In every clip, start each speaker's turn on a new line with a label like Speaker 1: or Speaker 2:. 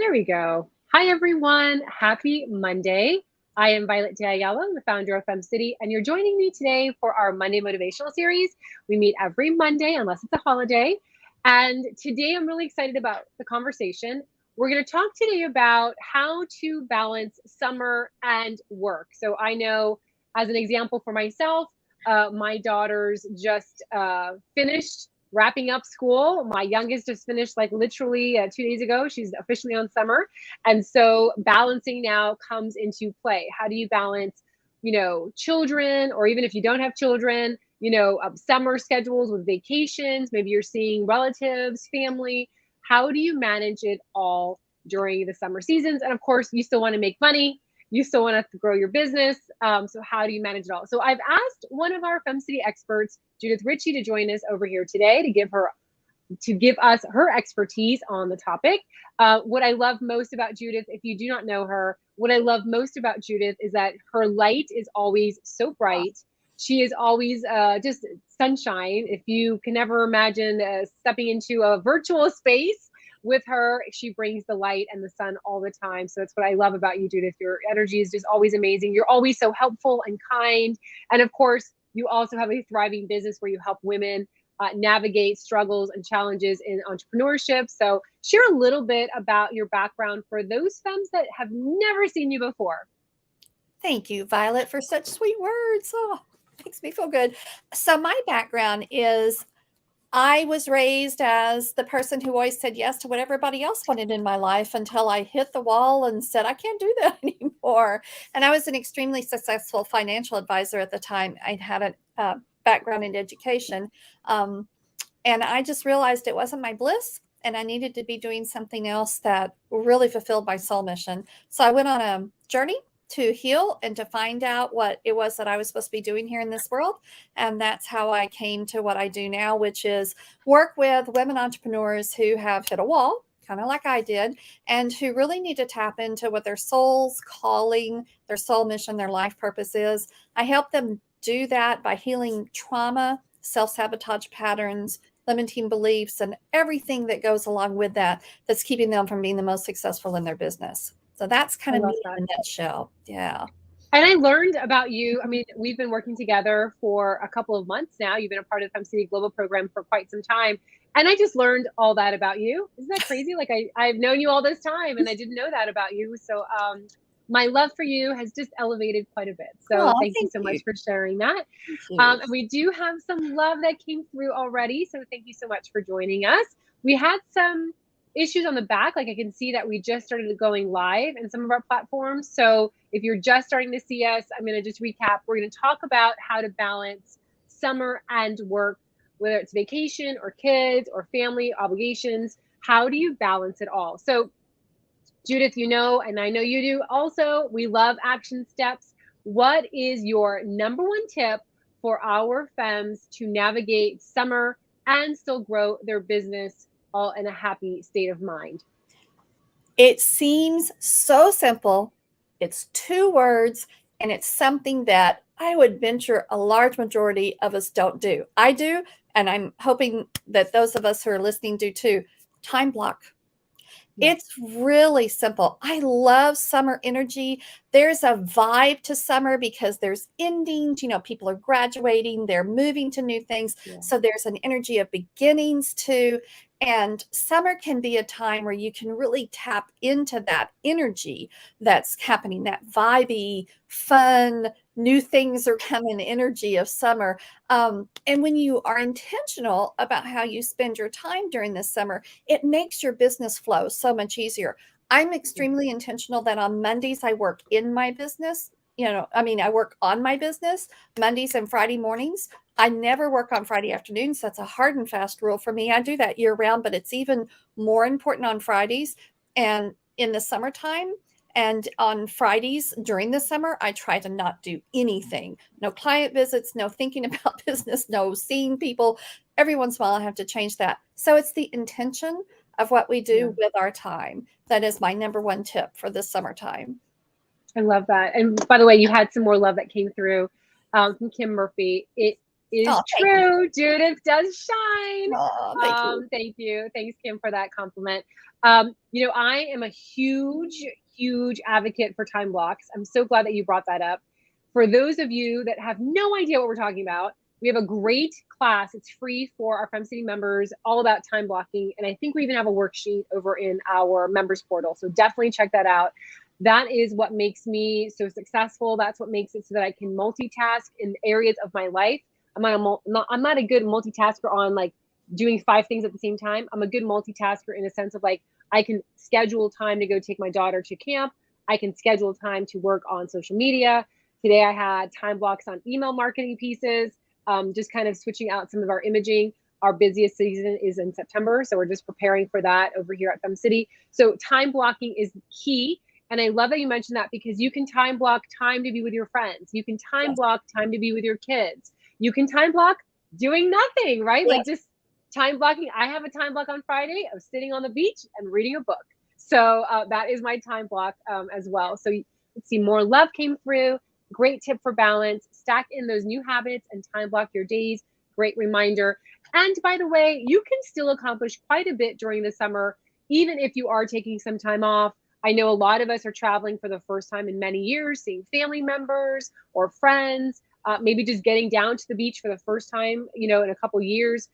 Speaker 1: There we go. Hi, everyone. Happy Monday. I am Violette Ayala, the founder of FemCity, and you're joining me today for our Monday Motivational Series. We meet every Monday, unless it's a holiday. And today I'm really excited about the conversation. We're going to talk today about how to balance summer and work. So I know, as an example for myself, my daughters just finished wrapping up school. My youngest just finished like literally 2 days ago. She's officially on summer. And so balancing now comes into play. How do you balance, children, or even if you don't have children, summer schedules with vacations, maybe you're seeing relatives, family. How do you manage it all during the summer seasons? And of course, you still want to make money. You still want to grow your business. So how do you manage it all? So I've asked one of our FemCity experts, Judith Richey, to join us over here today to give us her expertise on the topic. What I love most about Judith, if you do not know her, what I love most about Judith is that her light is always so bright. She is always just sunshine. If you can ever imagine stepping into a virtual space with her, she brings the light and the sun all the time. So that's what I love about you, Judith. Your energy is just always amazing. You're always so helpful and kind. And of course, you also have a thriving business where you help women navigate struggles and challenges in entrepreneurship. So share a little bit about your background for those femmes that have never seen you before.
Speaker 2: Thank you, Violet, for such sweet words. Oh, makes me feel good. So my background is I was raised as the person who always said yes to what everybody else wanted in my life until I hit the wall and said, I can't do that anymore. And I was an extremely successful financial advisor at the time. I'd had a background in education. And I just realized it wasn't my bliss. And I needed to be doing something else that really fulfilled my soul mission. So I went on a journey to heal and to find out what it was that I was supposed to be doing here in this world. And that's how I came to what I do now, which is work with women entrepreneurs who have hit a wall, kind of like I did, and who really need to tap into what their soul's calling, their soul mission, their life purpose is. I help them do that by healing trauma, self-sabotage patterns, limiting beliefs, and everything that goes along with that that's keeping them from being the most successful in their business. So that's kind of me in a nutshell. Yeah.
Speaker 1: And I learned about you. I mean, we've been working together for a couple of months now. You've been a part of the FemCity Global program for quite some time. And I just learned all that about you. Isn't that crazy? Like I've known you all this time and I didn't know that about you. So my love for you has just elevated quite a bit. So thank you so much for sharing that. And we do have some love that came through already. So thank you so much for joining us. We had some issues on the back. Like I can see that we just started going live in some of our platforms. So if you're just starting to see us, I'm going to just recap. We're going to talk about how to balance summer and work, whether it's vacation or kids or family obligations. How do you balance it all? So Judith, and I know you do also, we love action steps. What is your number one tip for our femmes to navigate summer and still grow their business all in a happy state of mind?
Speaker 2: It seems so simple. It's 2 words, and it's something that I would venture a large majority of us don't do. I do, and I'm hoping that those of us who are listening do too. Time block. It's really simple. I love summer energy. There's a vibe to summer because there's endings, people are graduating, they're moving to new things. Yeah. So there's an energy of beginnings too. And summer can be a time where you can really tap into that energy that's happening, that vibey, fun, new things are coming energy of summer. And when you are intentional about how you spend your time during this summer, it makes your business flow so much easier. I'm extremely intentional that on Mondays I work in my business. I work on my business Mondays and Friday mornings. I never work on Friday afternoons. That's a hard and fast rule for me. I do that year round, but it's even more important on Fridays and in the summertime. And on Fridays during the summer, I try to not do anything. No client visits, no thinking about business, no seeing people. Every once in a while, I have to change that. So it's the intention of what we do with our time. That is my number one tip for this summertime.
Speaker 1: I love that. And by the way, you had some more love that came through from Kim Murphy. It is true. Judith does shine.
Speaker 2: Oh, thank you.
Speaker 1: Thank you. Thanks, Kim, for that compliment. You know, I am a huge advocate for time blocks. I'm so glad that you brought that up. For those of you that have no idea what we're talking about, we have a great class. It's free for our FemCity members, all about time blocking. And I think we even have a worksheet over in our members portal. So definitely check that out. That is what makes me so successful. That's what makes it so that I can multitask in areas of my life. I'm not a good multitasker on like doing 5 things at the same time. I'm a good multitasker in a sense of like, I can schedule time to go take my daughter to camp. I can schedule time to work on social media. Today I had time blocks on email marketing pieces, just kind of switching out some of our imaging. Our busiest season is in September, so we're just preparing for that over here at FemCity. So time blocking is key. And I love that you mentioned that because you can time block time to be with your friends. You can time block time to be with your kids. You can time block doing nothing, right? Like just time blocking. I have a time block on Friday of sitting on the beach and reading a book. So that is my time block as well. So let's see, more love came through. Great tip for balance. Stack in those new habits and time block your days. Great reminder. And by the way, you can still accomplish quite a bit during the summer, even if you are taking some time off. I know a lot of us are traveling for the first time in many years, seeing family members or friends, maybe just getting down to the beach for the first time, you know, in a couple years.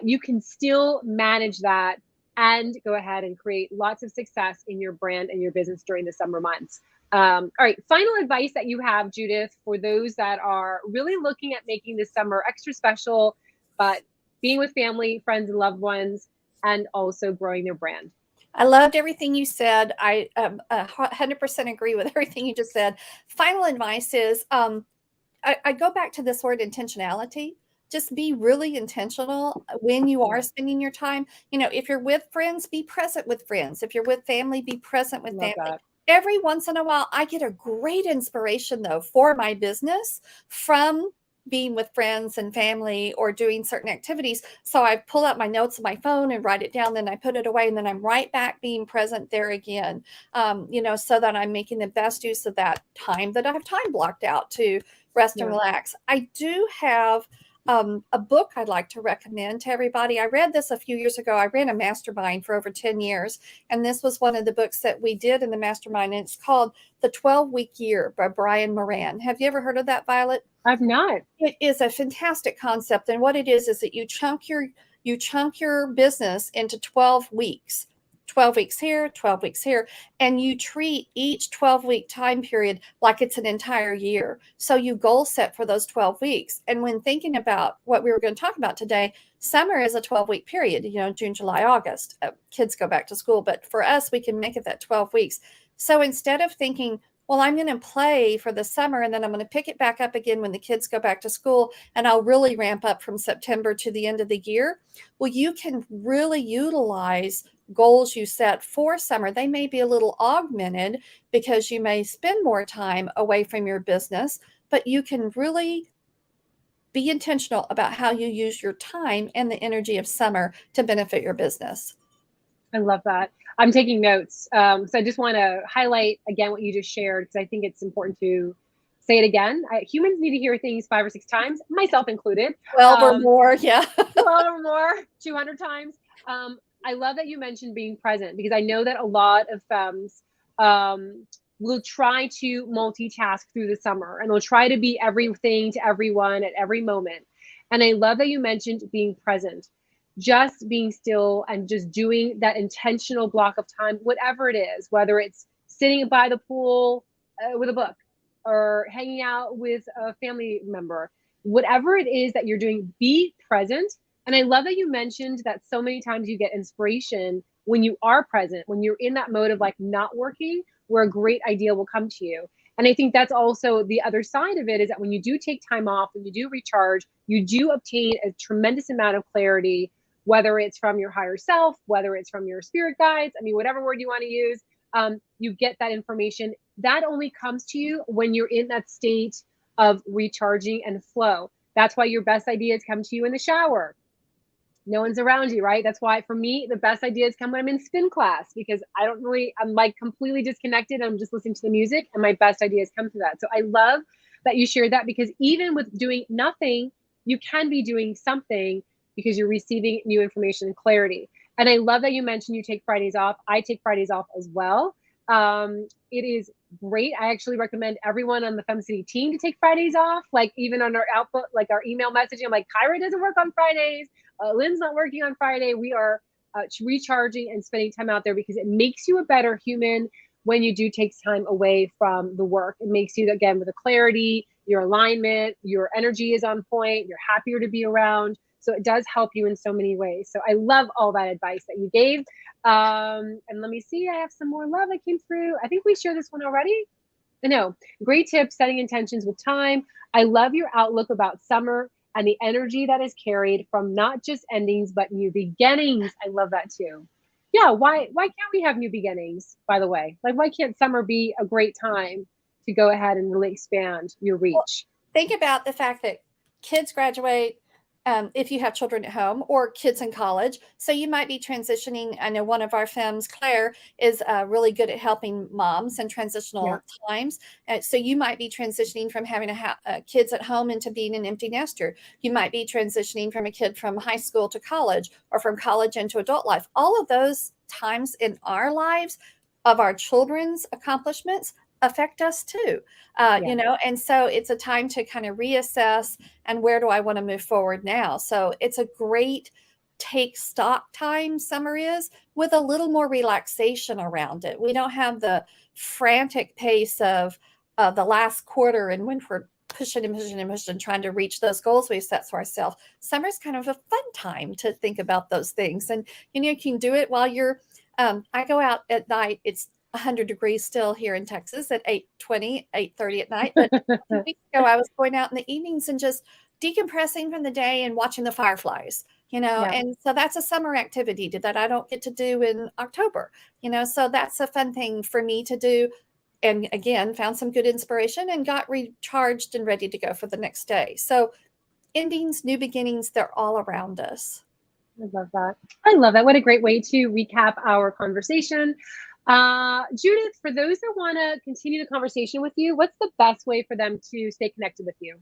Speaker 1: You can still manage that and go ahead and create lots of success in your brand and your business during the summer months. All right, final advice that you have, Judith, for those that are really looking at making this summer extra special, but being with family, friends, and loved ones, and also growing their brand.
Speaker 2: I loved everything you said. I 100% agree with everything you just said. Final advice is I go back to this word intentionality. Just be really intentional when you are spending your time. You know, if you're with friends, be present with friends. If you're with family, be present with family.
Speaker 1: That.
Speaker 2: Every once in a while, I get a great inspiration, though, for my business from being with friends and family or doing certain activities. So I pull out my notes on my phone and write it down, then I put it away, and then I'm right back being present there again, you know, so that I'm making the best use of that time that I have time blocked out to rest and relax. I do have a book I'd like to recommend to everybody. I read this a few years ago. I ran a mastermind for over 10 years, and this was one of the books that we did in the mastermind, and it's called The 12-Week Year by Brian Moran. Have you ever heard of that, Violet?
Speaker 1: I've not.
Speaker 2: It is a fantastic concept, and what it is that you chunk your business into 12 weeks. 12 weeks here, 12 weeks here, and you treat each 12-week time period like it's an entire year. So you goal set for those 12 weeks. And when thinking about what we were going to talk about today, summer is a 12-week period, you know, June, July, August. Kids go back to school, but for us, we can make it that 12 weeks. So instead of thinking, well, I'm going to play for the summer and then I'm going to pick it back up again when the kids go back to school, and I'll really ramp up from September to the end of the year. Well, you can really utilize goals you set for summer. They may be a little augmented because you may spend more time away from your business, but you can really be intentional about how you use your time and the energy of summer to benefit your business.
Speaker 1: I love that. I'm taking notes. So I just want to highlight again what you just shared, because I think it's important to say it again. Humans need to hear things 5 or 6 times, myself included.
Speaker 2: 12 or more, yeah.
Speaker 1: 12 or more, 200 times. I love that you mentioned being present, because I know that a lot of femmes will try to multitask through the summer, and they'll try to be everything to everyone at every moment. And I love that you mentioned being present, just being still and just doing that intentional block of time, whatever it is, whether it's sitting by the pool with a book or hanging out with a family member, whatever it is that you're doing, be present. And I love that you mentioned that so many times you get inspiration when you are present, when you're in that mode of like not working, where a great idea will come to you. And I think that's also the other side of it, is that when you do take time off, when you do recharge, you do obtain a tremendous amount of clarity, whether it's from your higher self, whether it's from your spirit guides, I mean, whatever word you want to use, you get that information. That only comes to you when you're in that state of recharging and flow. That's why your best ideas come to you in the shower. No one's around you, right? That's why for me, the best ideas come when I'm in spin class, because I'm like completely disconnected. I'm just listening to the music, and my best ideas come through that. So I love that you shared that, because even with doing nothing, you can be doing something because you're receiving new information and clarity. And I love that you mentioned you take Fridays off. I take Fridays off as well. It is great. I actually recommend everyone on the FemCity team to take Fridays off. Like even on our output, like our email messaging, I'm like, Kyra doesn't work on Fridays. Lynn's not working on Friday. We are recharging and spending time out there because it makes you a better human when you do take time away from the work. It makes you, again, with the clarity, your alignment, your energy is on point, you're happier to be around. So it does help you in so many ways. So I love all that advice that you gave. And let me see, I have some more love that came through. I think we shared this one already. No, great tips, setting intentions with time. I love your outlook about summer and the energy that is carried from not just endings, but new beginnings. I love that too. Yeah, why can't we have new beginnings, by the way? Like, why can't summer be a great time to go ahead and really expand your reach?
Speaker 2: Well, think about the fact that kids graduate, if you have children at home or kids in college. So you might be transitioning. I know one of our femmes, Claire, is really good at helping moms in transitional times. So you might be transitioning from having kids at home into being an empty nester. You might be transitioning from a kid from high school to college or from college into adult life. All of those times in our lives of our children's accomplishments affect us too, you know, and so it's a time to kind of reassess and where do I want to move forward now. So it's a great take stock time, summer is, with a little more relaxation around it. We don't have the frantic pace of the last quarter and when we're pushing and pushing and pushing, trying to reach those goals we set for ourselves. Summer's kind of a fun time to think about those things. And, you know, you can do it while you're, I go out at night. It's 100 degrees still here in Texas at 8:20, 8:30 at night. But a few weeks ago, I was going out in the evenings and just decompressing from the day and watching the fireflies, you know, and so that's a summer activity that I don't get to do in October, you know, so that's a fun thing for me to do. And again, found some good inspiration and got recharged and ready to go for the next day. So endings, new beginnings, they're all around us.
Speaker 1: I love that. I love that. What a great way to recap our conversation. Judith, for those that want to continue the conversation with you, what's the best way for them to stay connected with you?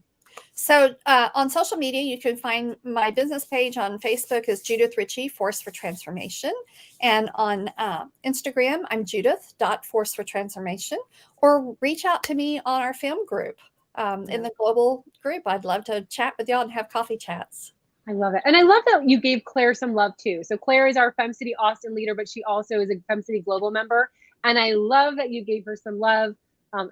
Speaker 2: So on social media, you can find my business page on Facebook is Judith Richey, Force for Transformation. And on Instagram, I'm Judith.Force for Transformation. Or reach out to me on our film group in the global group. I'd love to chat with y'all and have coffee chats.
Speaker 1: I love it. And I love that you gave Claire some love too. So Claire is our FemCity Austin leader, but she also is a FemCity Global member. And I love that you gave her some love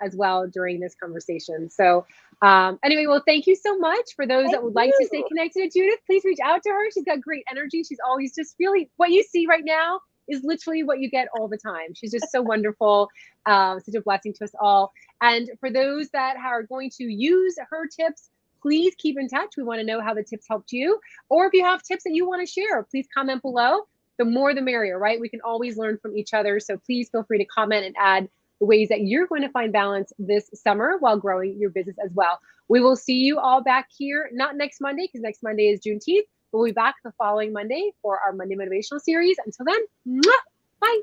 Speaker 1: as well during this conversation. So anyway, well, thank you so much. For those that would like to stay connected to Judith, please reach out to her. She's got great energy. She's always just really, what you see right now is literally what you get all the time. She's just so wonderful, such a blessing to us all. And for those that are going to use her tips, please keep in touch. We want to know how the tips helped you. Or if you have tips that you want to share, please comment below. The more the merrier, right? We can always learn from each other. So please feel free to comment and add the ways that you're going to find balance this summer while growing your business as well. We will see you all back here, not next Monday, because next Monday is Juneteenth. We'll be back the following Monday for our Monday Motivational Series. Until then, bye.